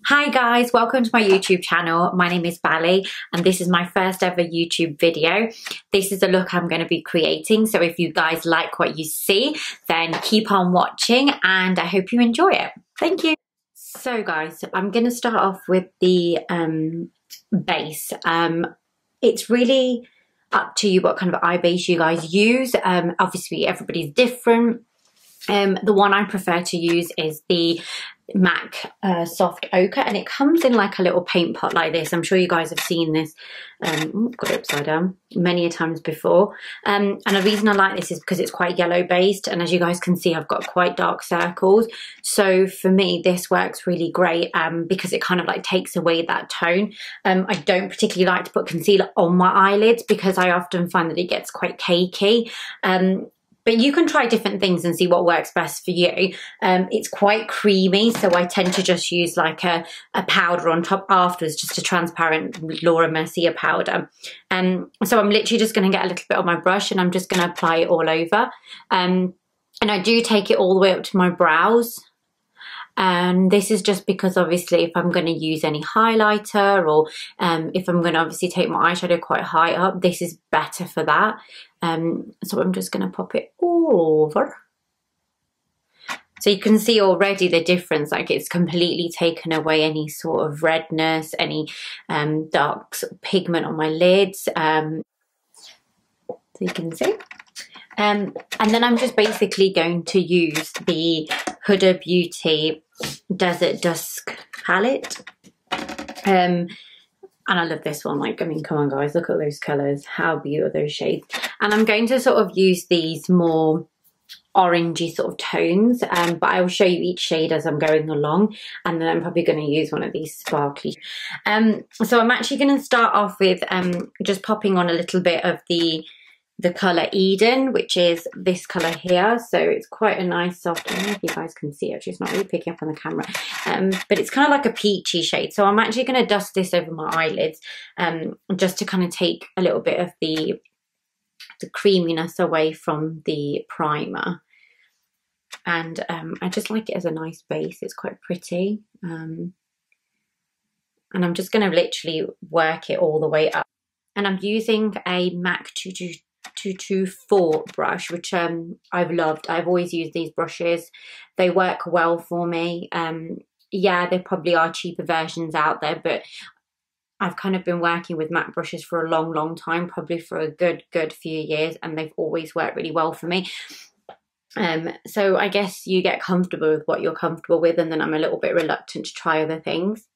Hi guys, welcome to my YouTube channel. My name is Bally and this is my first ever YouTube video. This is a look I'm going to be creating, so if you guys like what you see then keep on watching and I hope you enjoy it. Thank you. So guys, I'm going to start off with the base. It's really up to you what kind of eye base you guys use. Obviously everybody's different. The one I prefer to use is the MAC soft ochre, and it comes in like a little paint pot like this. I'm sure you guys have seen this, got it upside down, many a times before. And the reason I like this is because it's quite yellow based, and as you guys can see I've got quite dark circles. So for me this works really great because it kind of like takes away that tone. I don't particularly like to put concealer on my eyelids because I often find that it gets quite cakey. But you can try different things and see what works best for you. It's quite creamy, so I tend to just use like a powder on top afterwards, just a transparent Laura Mercier powder. So I'm literally just going to get a little bit on my brush and I'm just going to apply it all over. And I do take it all the way up to my brows. And this is just because obviously if I'm going to use any highlighter or if I'm going to obviously take my eyeshadow quite high up, this is better for that. So I'm just going to pop it all over. So you can see already the difference, like it's completely taken away any sort of redness, any dark sort of pigment on my lids. So you can see. And then I'm just basically going to use the Huda Beauty Desert Dusk palette. And I love this one. Like, I mean, come on guys, look at those colours. How beautiful those shades. And I'm going to sort of use these more orangey sort of tones, but I will show you each shade as I'm going along, and then I'm probably going to use one of these sparkly. So I'm actually going to start off with just popping on a little bit of the colour Eden, which is this colour here. So it's quite a nice soft, I don't know if you guys can see it, it's not really picking up on the camera, but it's kind of like a peachy shade. So I'm actually going to dust this over my eyelids just to kind of take a little bit of the creaminess away from the primer. And I just like it as a nice base, it's quite pretty. And I'm just going to literally work it all the way up. And I'm using a MAC 224 brush, which I've loved. I've always used these brushes. They work well for me. Yeah, there probably are cheaper versions out there, but I've kind of been working with MAC brushes for a long time, probably for a good few years, and they've always worked really well for me. So I guess you get comfortable with what you're comfortable with, and then I'm a little bit reluctant to try other things.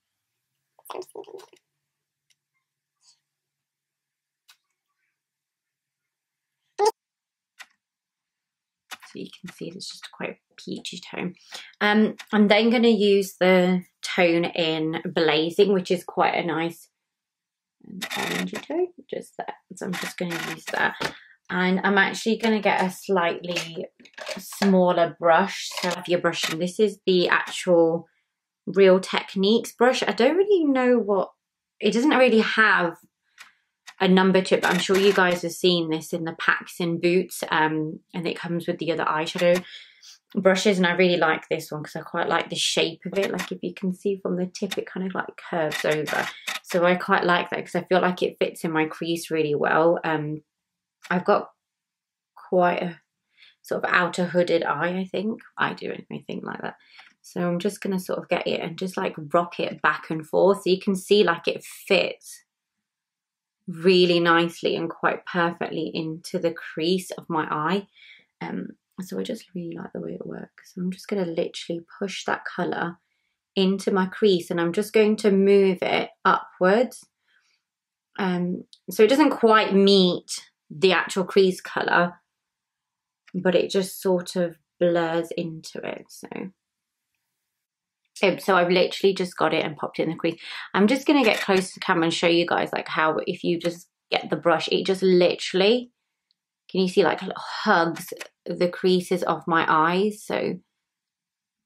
So you can see it's just quite a peachy tone. I'm then going to use the tone in Blazing, which is quite a nice orangey tone, just that. So I'm just going to use that. And I'm actually going to get a slightly smaller brush. So if you're brushing, this is the actual Real Techniques brush. I don't really know what, it doesn't really have a number to it, but I'm sure you guys have seen this in the packs in Boots, and it comes with the other eyeshadow brushes, and I really like this one because I quite like the shape of it. Like if you can see from the tip, it kind of like curves over, so I quite like that because I feel like it fits in my crease really well. I've got quite a sort of outer hooded eye, I think. I do anything like that. So I'm just going to sort of get it and just like rock it back and forth, so you can see like it fits really nicely and quite perfectly into the crease of my eye. So I just really like the way it works. So I'm just going to literally push that colour into my crease, and I'm just going to move it upwards, so it doesn't quite meet the actual crease colour, but it just sort of blurs into it. So I've literally just got it and popped it in the crease. I'm just going to get close to the camera and show you guys like how if you just get the brush, it just literally, can you see, like hugs the creases of my eyes, so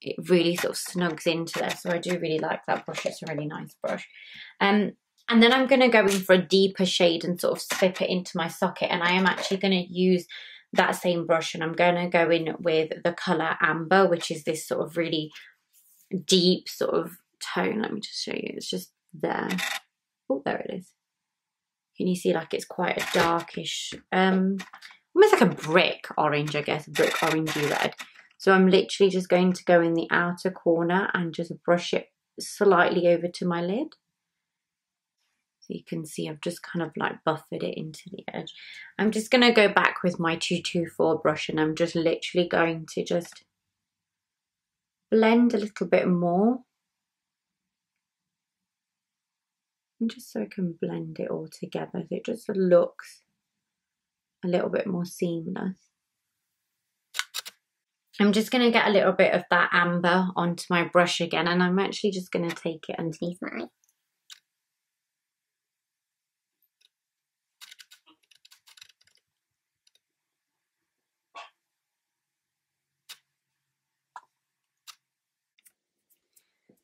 it really sort of snugs into there. So I do really like that brush, it's a really nice brush. And then I'm going to go in for a deeper shade and sort of slip it into my socket, and I am actually going to use that same brush, and I'm going to go in with the colour Amber, which is this sort of really deep sort of tone. Let me just show you. It's just there. Oh, there it is. Can you see like it's quite a darkish, almost like a brick orange, I guess, brick orangey red. So I'm literally just going to go in the outer corner and just brush it slightly over to my lid. So you can see I've just kind of like buffered it into the edge. I'm just going to go back with my 224 brush and I'm just literally going to just blend a little bit more. And just so I can blend it all together, so it just looks a little bit more seamless. I'm just going to get a little bit of that amber onto my brush again, and I'm actually just going to take it underneath my eye.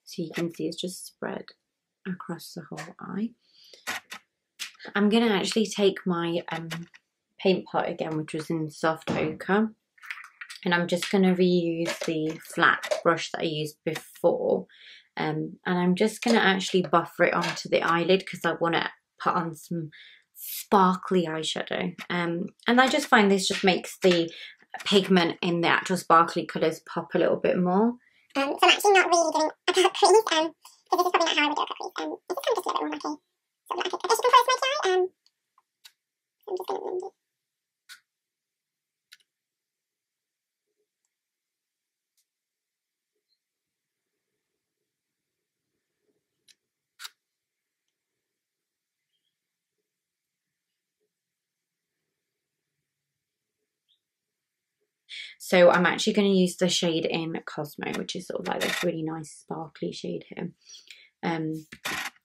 So you can see it's just spread across the whole eye. I'm going to actually take my paint pot again, which was in soft ochre, and I'm just going to reuse the flat brush that I used before, and I'm just going to actually buffer it onto the eyelid because I want to put on some sparkly eyeshadow, and I just find this just makes the pigment in the actual sparkly colours pop a little bit more. So I'm actually not really doing a cut crease, because this is probably not how I would do a cut crease. It's just kind of just a little bit more like a, sort of like a, I guess you can call it a smoky eye. I'm just going to blend it. So I'm actually going to use the shade in Cosmo, which is sort of like this really nice sparkly shade here. And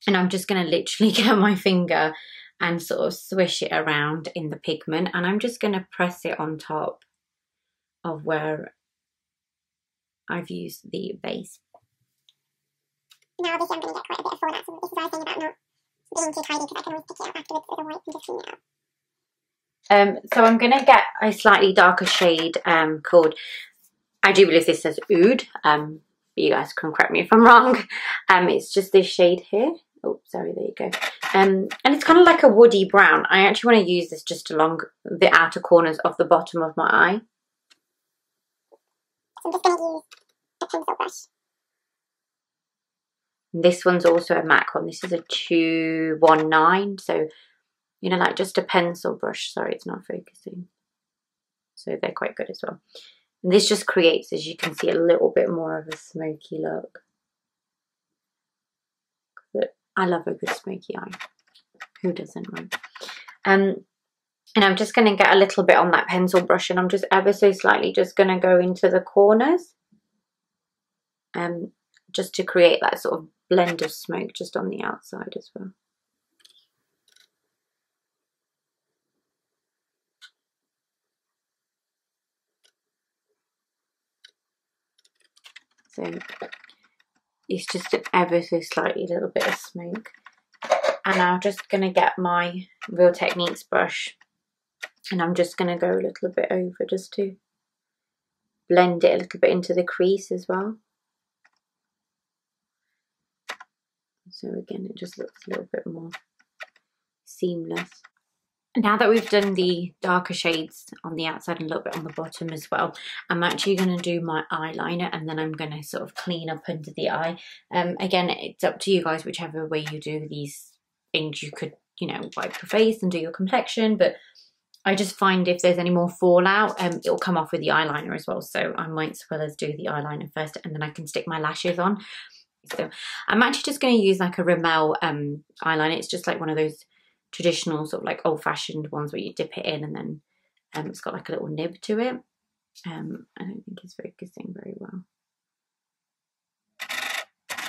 I'm just going to literally get my finger and sort of swish it around in the pigment, and I'm just going to press it on top of where I've used the base. Now obviously I'm going to get quite a bit of fallout, so this is what I was saying about not being too tidy, because I can always pick it up afterwards with a wipe and just clean it up. So I'm going to get a slightly darker shade called, I do believe this says Oud, you guys can correct me if I'm wrong. It's just this shade here. Oh, sorry, there you go. And it's kind of like a woody brown. I actually want to use this just along the outer corners of the bottom of my eye. So I'm just going to use a pencil brush. This one's also a MAC one. This is a 219, so you know, like just a pencil brush. Sorry, it's not focusing. So they're quite good as well. And this just creates, as you can see, a little bit more of a smoky look. But I love a good smoky eye. Who doesn't, right? And I'm just going to get a little bit on that pencil brush, and I'm just ever so slightly just going to go into the corners, just to create that sort of blend of smoke just on the outside as well. So it's just an ever so slightly little bit of smoke. And I'm just going to get my Real Techniques brush, and I'm just going to go a little bit over just to blend it a little bit into the crease as well. So again, it just looks a little bit more seamless. Now that we've done the darker shades on the outside and a little bit on the bottom as well, I'm actually going to do my eyeliner, and then I'm going to sort of clean up under the eye. Again, it's up to you guys, whichever way you do these things. You could, you know, wipe your face and do your complexion, but I just find if there's any more fallout, it'll come off with the eyeliner as well. So I might as well as do the eyeliner first, and then I can stick my lashes on. So I'm actually just going to use like a Rimmel eyeliner. It's just like one of those traditional sort of like old-fashioned ones where you dip it in, and then it's got like a little nib to it. I don't think it's focusing very well.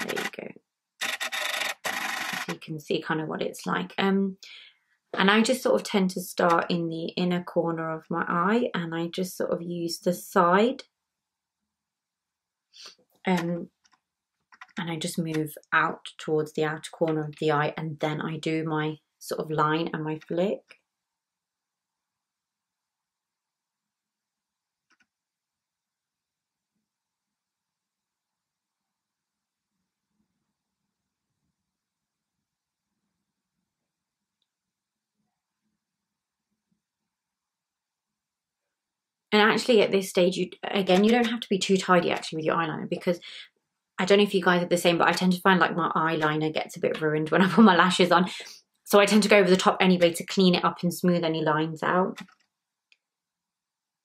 There you go. So you can see kind of what it's like. And I just sort of tend to start in the inner corner of my eye, and I just sort of use the side. And I just move out towards the outer corner of the eye, and then I do my sort of line and my flick. And actually at this stage, you don't have to be too tidy actually with your eyeliner, because I don't know if you guys are the same, but I tend to find like my eyeliner gets a bit ruined when I put my lashes on. So I tend to go over the top anyway to clean it up and smooth any lines out.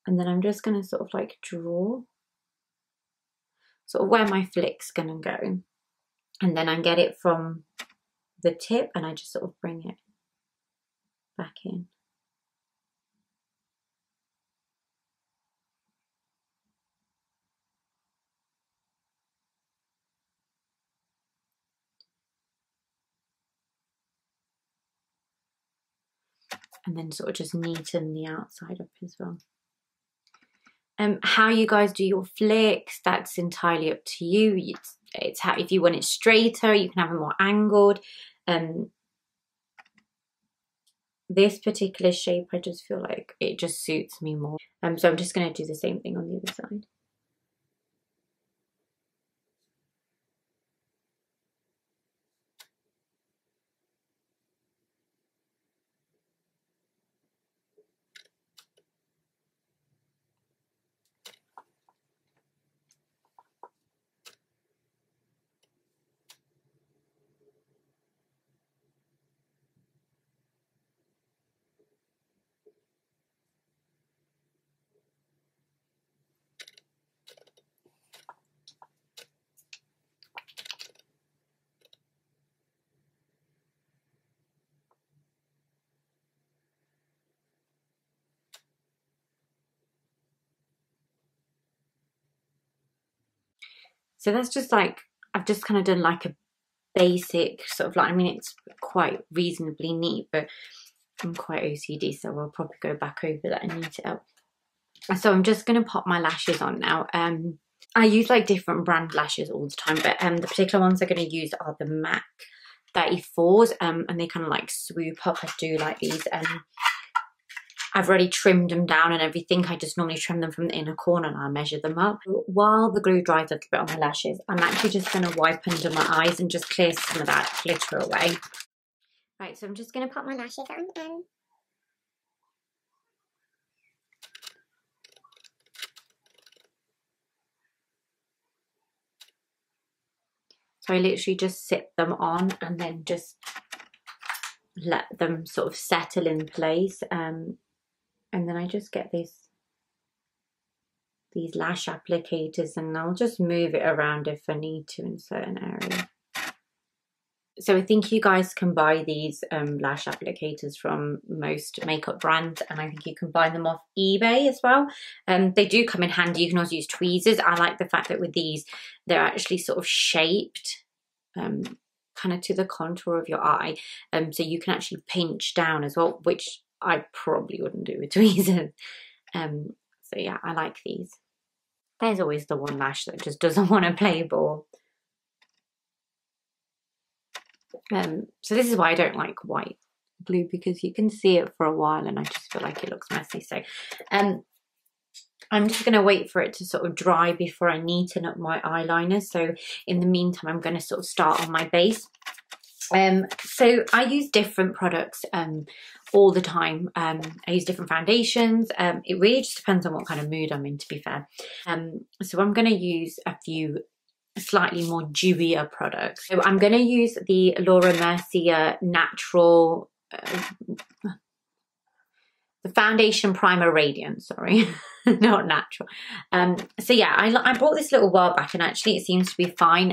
And then I'm just going to sort of like draw sort of where my flick's going to go. And then I get it from the tip and I just sort of bring it back in. And then sort of just neaten the outside up as well. How you guys do your flicks, that's entirely up to you. It's how, if you want it straighter, you can have it more angled. This particular shape, I just feel like it just suits me more. So I'm just going to do the same thing on the other side. So that's just like, I've just kind of done like a basic sort of like, I mean, it's quite reasonably neat, but I'm quite OCD, so I'll probably go back over that and neat it up. So I'm just going to pop my lashes on now. I use like different brand lashes all the time, but the particular ones I'm going to use are the MAC 34s, and they kind of like swoop up. I do like these. I've already trimmed them down and everything. I just normally trim them from the inner corner and I measure them up. While the glue dries a little bit on my lashes, I'm actually just going to wipe under my eyes and just clear some of that glitter away. Right, so I'm just going to pop my lashes on. So I literally just sit them on and then just let them sort of settle in place. And then I just get these lash applicators and I'll just move it around if I need to in certain areas. So I think you guys can buy these lash applicators from most makeup brands, and I think you can buy them off eBay as well. They do come in handy. You can also use tweezers. I like the fact that with these, they're actually sort of shaped kind of to the contour of your eye. So you can actually pinch down as well, which I probably wouldn't do with tweezers. So yeah, I like these. There's always the one lash that just doesn't want to play ball. So this is why I don't like white glue, because you can see it for a while and I just feel like it looks messy. So I'm just going to wait for it to sort of dry before I neaten up my eyeliner. So in the meantime, I'm going to sort of start on my base. So I use different products all the time. I use different foundations. It really just depends on what kind of mood I'm in, to be fair. So I'm going to use a few slightly more dewier products. So I'm going to use the Laura Mercier Natural, the Foundation Primer Radiant, sorry, not natural. So yeah, I bought this a little while back and actually it seems to be fine.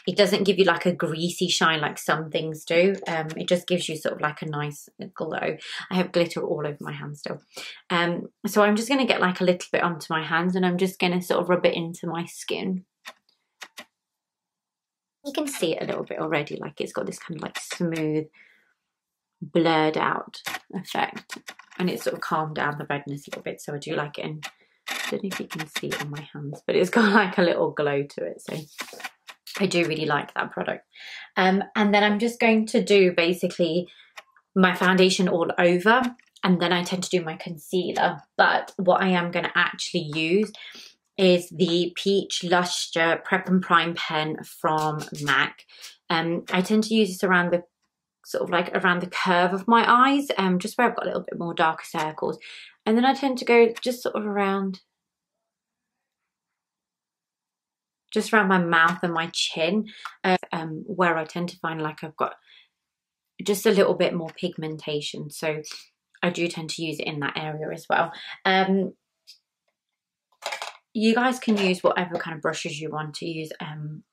It doesn't give you like a greasy shine like some things do. It just gives you sort of like a nice glow. I have glitter all over my hands still. So I'm just going to get like a little bit onto my hands and I'm just going to sort of rub it into my skin. You can see it a little bit already, like it's got this kind of like smooth, blurred out effect, and it's sort of calmed down the redness a little bit, so I do like it. And I don't know if you can see it on my hands, but it's got like a little glow to it, so I do really like that product. And then I'm just going to do basically my foundation all over, and then I tend to do my concealer. But what I am going to actually use is the Peach Lustre Prep and Prime pen from MAC. I tend to use this around the sort of like around the curve of my eyes, just where I've got a little bit more darker circles. And then I tend to go just sort of around, just around my mouth and my chin, where I tend to find like I've got just a little bit more pigmentation. So I do tend to use it in that area as well. You guys can use whatever kind of brushes you want to use.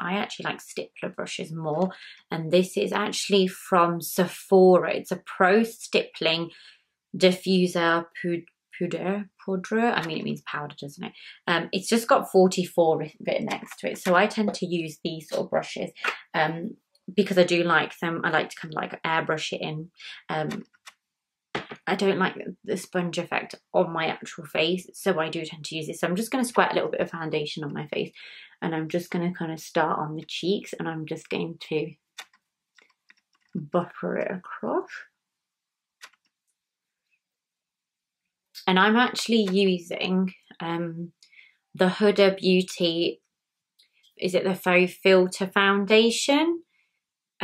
I actually like stippler brushes more, and this is actually from Sephora. It's a pro stippling diffuser poudre. I mean, it means powder, doesn't it? It's just got 44 written next to it, so I tend to use these sort of brushes because I do like them. I like to kind of like airbrush it in. I don't like the sponge effect on my actual face, so I do tend to use this. So I'm just going to squirt a little bit of foundation on my face, and I'm just going to kind of start on the cheeks, and I'm just going to buffer it across. And I'm actually using the Huda Beauty, is it the Faux Filter Foundation?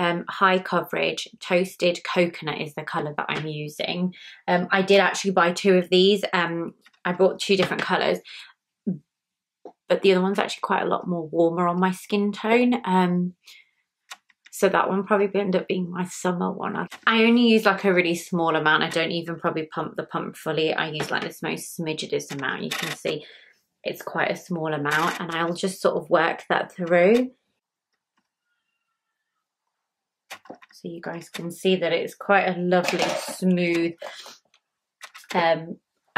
High coverage toasted coconut is the colour that I'm using. I did actually buy 2 of these. I bought 2 different colours, but the other one's actually quite a lot more warmer on my skin tone. So that one probably end up being my summer one. I only use like a really small amount. I don't even probably pump the pump fully. I use like this most smidgenest amount. You can see it's quite a small amount, and I'll just sort of work that through. So you guys can see that it's quite a lovely, smooth. I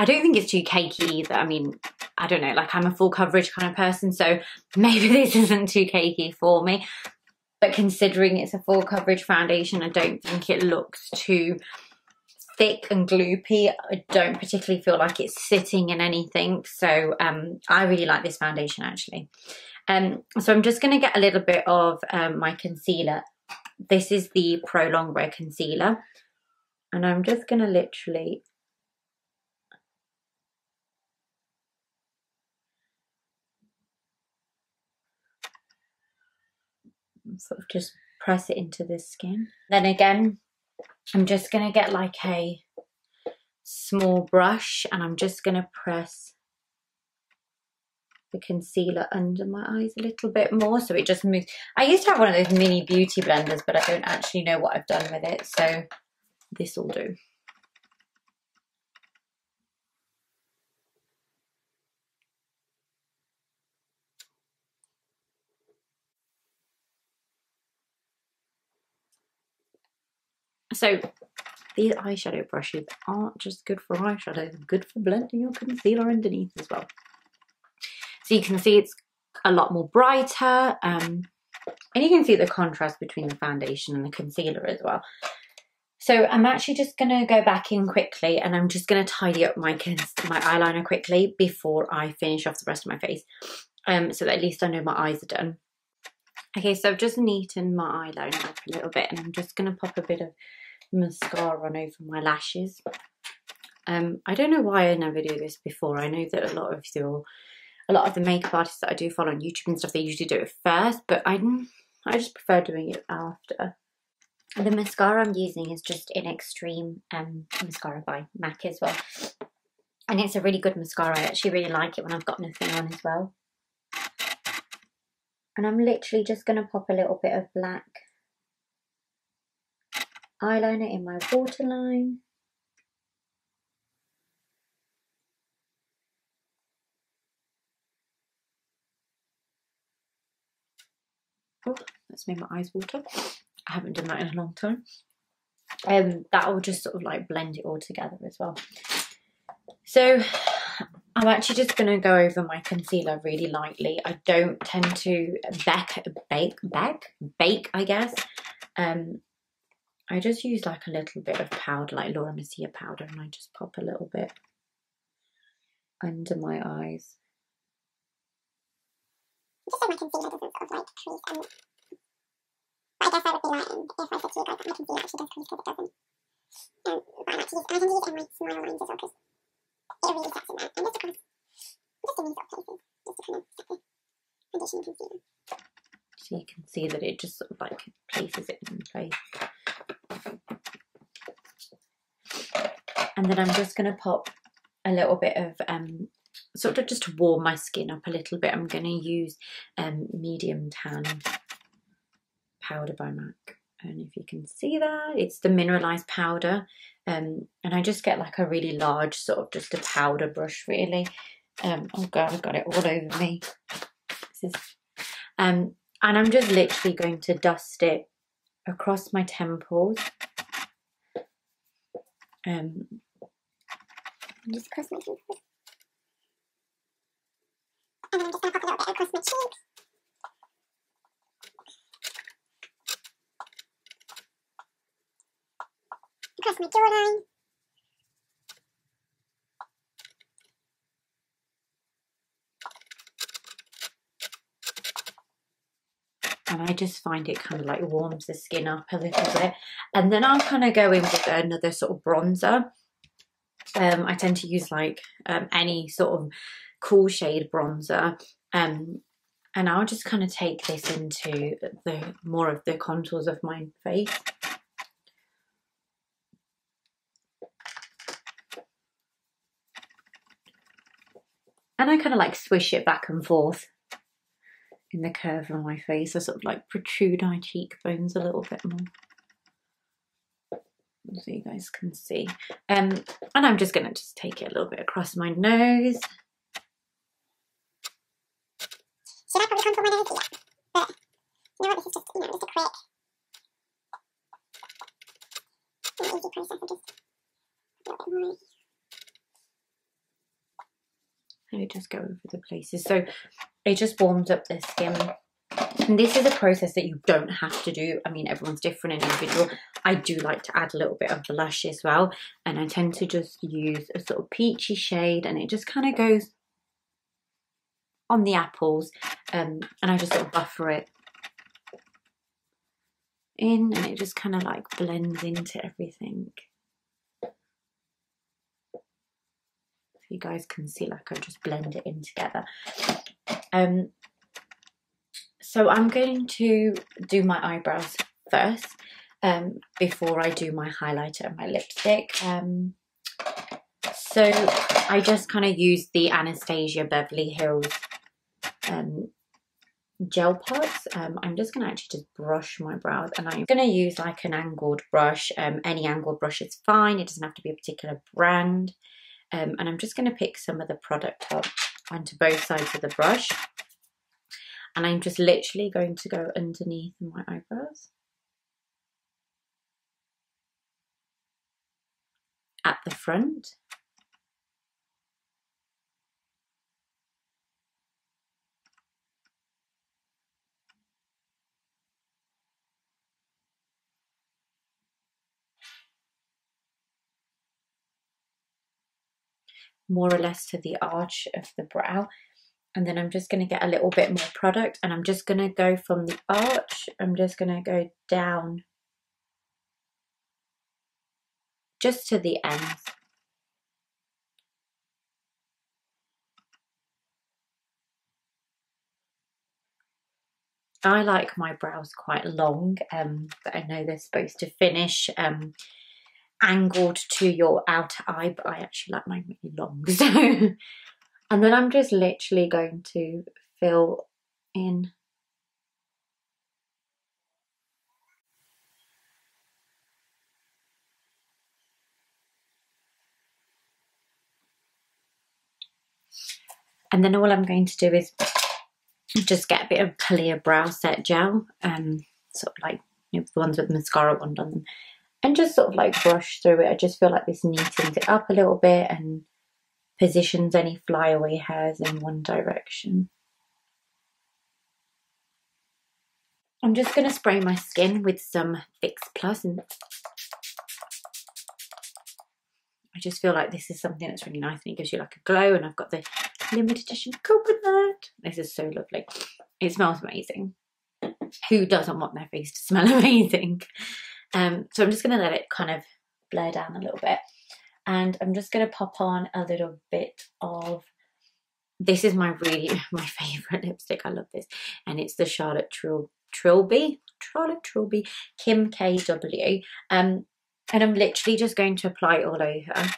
don't think it's too cakey either. I mean, I don't know, like I'm a full coverage kind of person, so maybe this isn't too cakey for me. But considering it's a full coverage foundation, I don't think it looks too thick and gloopy. I don't particularly feel like it's sitting in anything. So I really like this foundation actually. So I'm just going to get a little bit of my concealer. This is the Pro Longwear Concealer, and I'm just going to literally sort of just press it into the skin. Then again, I'm just going to get like a small brush, and I'm just going to press the concealer under my eyes a little bit more so it just moves. I used to have one of those mini beauty blenders, but I don't actually know what I've done with it, so this will do. So these eyeshadow brushes aren't just good for eyeshadow, they're good for blending your concealer underneath as well. So you can see it's a lot more brighter, and you can see the contrast between the foundation and the concealer as well. So I'm actually just going to go back in quickly, and I'm just going to tidy up my eyeliner quickly before I finish off the rest of my face, so that at least I know my eyes are done. Okay, so I've just neatened my eyeliner up a little bit, and I'm just going to pop a bit of mascara on over my lashes. I don't know why I never do this before. I know that a lot of the makeup artists that I do follow on YouTube and stuff, they usually do it first, but I just prefer doing it after. The mascara I'm using is just in Extreme mascara by MAC as well, and it's a really good mascara. I actually really like it when I've got nothing on as well. And I'm literally just going to pop a little bit of black eyeliner in my waterline. Oh, that's made my eyes water. I haven't done that in a long time. That will just sort of like blend it all together as well. So I'm actually just going to go over my concealer really lightly. I don't tend to bake, I guess. I just use like a little bit of powder, like Laura Mercier powder, and I just pop a little bit under my eyes. Just so my concealer doesn't sort of like crease, but I guess I would be lying if I said to you guys that my concealer actually does crease, because it doesn't. But I like to use it, and I tend to use it in my smile lines as well, because it really sets in there, and just in these sort of places, just to kind of set the foundation and concealer. So you can see that it just sort of like places it in place. And then I'm just going to pop a little bit of, sort of just to warm my skin up a little bit, I'm going to use Medium Tan powder by MAC. And if you can see that, it's the mineralized powder. And I just get like a really large sort of just a powder brush really. Oh God, I've got it all over me. This is, and I'm just literally going to dust it across my temples. Just across my temples. And then I'm just going to pop a little bit across my cheeks. Across my jawline. And I just find it kind of like warms the skin up a little bit. And then I'll kind of go in with another sort of bronzer. I tend to use like any sort of cool shade bronzer. And I'll just kind of take this into the more of the contours of my face. And I kind of like swish it back and forth in the curve of my face. I sort of like protrude my cheekbones a little bit more, so you guys can see. And I'm just going to just take it a little bit across my nose. Should I probably contour my nose here? But you know what, this is just, you know, just a quick and easy process of just a little bit more. Let me just go over the places. So it just warms up the skin. And this is a process that you don't have to do. I mean, everyone's different and individual. I do like to add a little bit of blush as well. And I tend to just use a sort of peachy shade, and it just kind of goes on the apples. And I just sort of buffer it in, and it just kind of like blends into everything. You guys can see, like, I just blend it in together. So I'm going to do my eyebrows first before I do my highlighter and my lipstick. So I just kind of use the Anastasia Beverly Hills gel pots. I'm just going to actually just brush my brows, and I'm going to use like an angled brush. Any angled brush is fine. It doesn't have to be a particular brand. And I'm just going to pick some of the product up onto both sides of the brush. And I'm just literally going to go underneath my eyebrows. At the front. More or less to the arch of the brow. And then I'm just going to get a little bit more product, and I'm just going to go from the arch, I'm just going to go down just to the ends. I like my brows quite long, but I know they're supposed to finish angled to your outer eye, but I actually like mine really long. So, and then I'm just literally going to fill in. And then all I'm going to do is just get a bit of clear brow set gel, sort of like, you know, the ones with mascara wand on them, and just sort of like brush through it. I just feel like this neatens it up a little bit and positions any flyaway hairs in one direction. I'm just going to spray my skin with some Fix Plus, and I just feel like this is something that's really nice and it gives you like a glow. And I've got the limited edition coconut. This is so lovely. It smells amazing. Who doesn't want their face to smell amazing? So I'm just going to let it kind of blur down a little bit. And I'm just going to pop on a little bit of, this is my favourite lipstick. I love this. And it's the Charlotte Tilbury Kim KW. And I'm literally just going to apply it all over.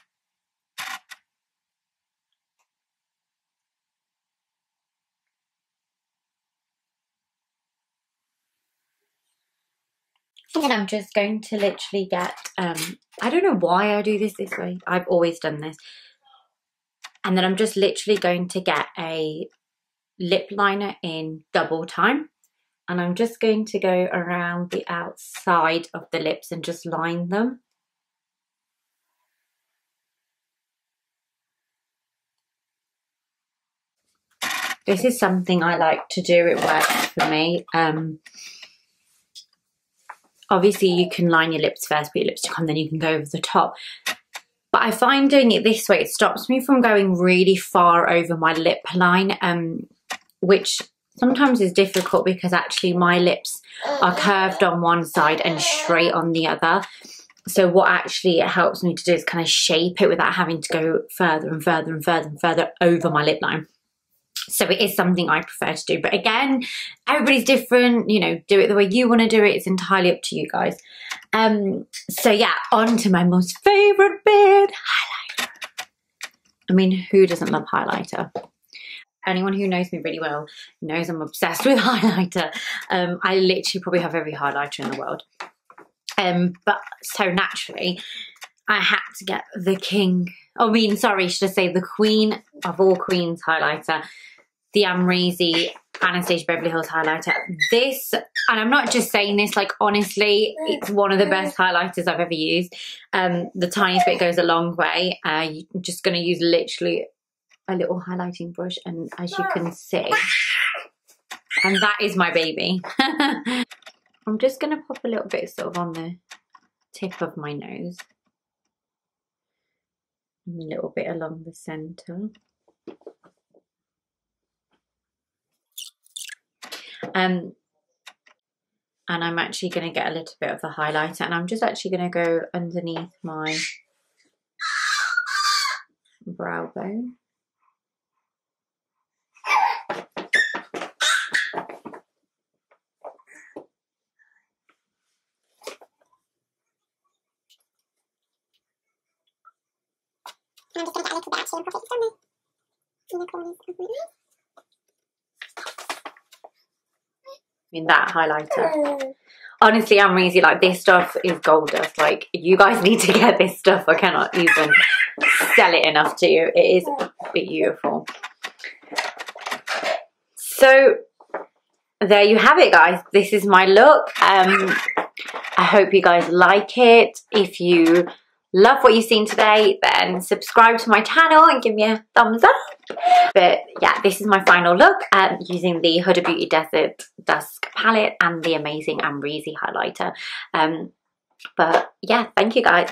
And then I'm just going to literally get, I don't know why I do this way. I've always done this. And then I'm just literally going to get a lip liner in double time. And I'm just going to go around the outside of the lips and just line them. This is something I like to do. It works for me. Obviously, you can line your lips first, put your lipstick on, then you can go over the top. But I find doing it this way, it stops me from going really far over my lip line, which sometimes is difficult because actually my lips are curved on one side and straight on the other. So what actually it helps me to do is kind of shape it without having to go further and further and further and further over my lip line. So it is something I prefer to do. But again, everybody's different, you know, do it the way you want to do it. It's entirely up to you guys. So yeah, on to my most favourite bit, highlighter. I mean, who doesn't love highlighter? Anyone who knows me really well knows I'm obsessed with highlighter. I literally probably have every highlighter in the world. But so naturally, I had to get the should I say the queen of all queens highlighter, the Amrezy Anastasia Beverly Hills highlighter. This, and I'm not just saying this, like honestly, it's one of the best highlighters I've ever used. The tiniest bit goes a long way. You're just going to use literally a little highlighting brush, and as you can see, and that is my baby. I'm just going to pop a little bit sort of on the tip of my nose. A little bit along the centre. And I'm actually going to get a little bit of the highlighter, and I'm just actually going to go underneath my brow bone. I'm just going to get a little bit actually and pop it down there in the corners of my eyes. I mean, that highlighter. Honestly, Amrezy, like this stuff is gold dust. Like, you guys need to get this stuff. I cannot even sell it enough to you. It is beautiful. So there you have it, guys. This is my look. I hope you guys like it. If you love what you've seen today, then subscribe to my channel and give me a thumbs up. But yeah, this is my final look using the Huda Beauty Desert Dusk palette and the amazing Amrezy highlighter. But yeah, thank you guys.